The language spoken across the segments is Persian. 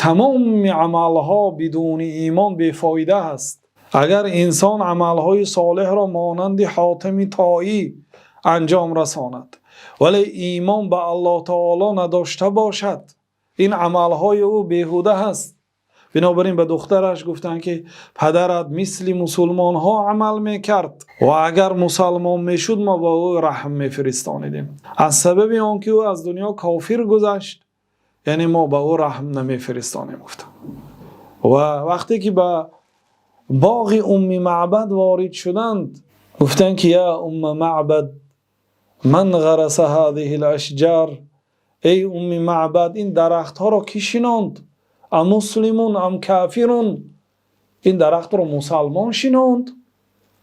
تمام عملها بدون ایمان بیفایده است. اگر انسان عملهای صالح را مانند حاتم طایی انجام رساند ولی ایمان به الله تعالی نداشته باشد، این عملهای او بیهوده است. بنابراین به دخترش گفتند که پدرت مثل مسلمان ها عمل میکرد و اگر مسلمان میشد ما با او رحم میفرستانیدیم. از سبب آنکه او از دنیا کافر گذشت، یعنی ما با او رحم نمیفرستانیم. گفتم و وقتی که به باغ ام معبد وارد شدند گفتند که یا ام معبد من غرس هذه الاشجار، ای ام معبد این درخت ها را کی شناند؟ ام مسلمون ام کافرون؟ این درخت را مسلمان شناند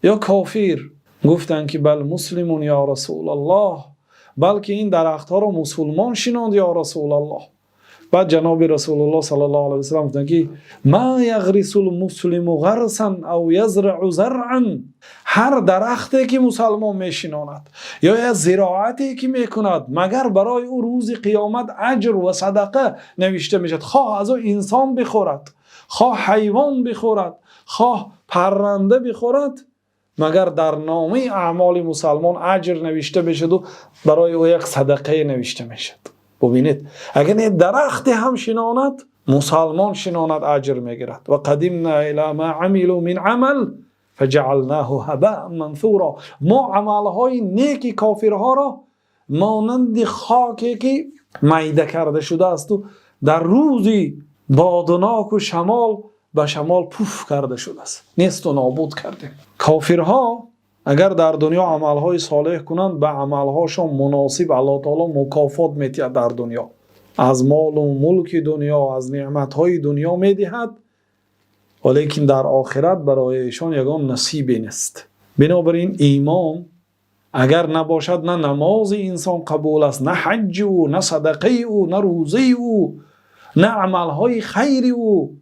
یا کافر؟ گفتند که بل مسلمون یا رسول الله، بلکه این درخت ها را مسلمان شناند یا رسول الله. بعد جناب رسول الله صلی الله علیه و سلم گفتند که ما یغرس المسلم غرسا او یزرع زرعا، هر درختی که مسلمان میشناند یا زراعتی که میکند مگر برای او روز قیامت اجر و صدقه نوشته میشد، خواه از او انسان بخورد، خواه حیوان بخورد، خواه پرنده بخورد، مگر در نامه اعمال مسلمان اجر نوشته بشد و برای او یک صدقه نوشته میشد. ببینید اگر این درخت هم شناند، مسلمان شناند اجر میگیرد. و قدمنا الی ما عملوا من عمل فجعلناه هباء منثورا، ما عملهای نیک کافرها را مانند خاکی که میده کرده شده است و در روزی بادناک و شمال به شمال پوف کرده شده است، نیست و نابود کرده. کافرها اگر در دنیا عملهای صالح کنند به عملهاشون مناسب الله تعالی مکافات میدهد، در دنیا از مال و ملک دنیا، از نعمتهای دنیا میدهد، ولیکن در آخرت برای ایشان یگان نصیبی نیست. بنابراین ایمان اگر نباشد نه نماز انسان قبول است، نه حج او، نه صدقه او، نه روزه او، نه عملهای خیر او.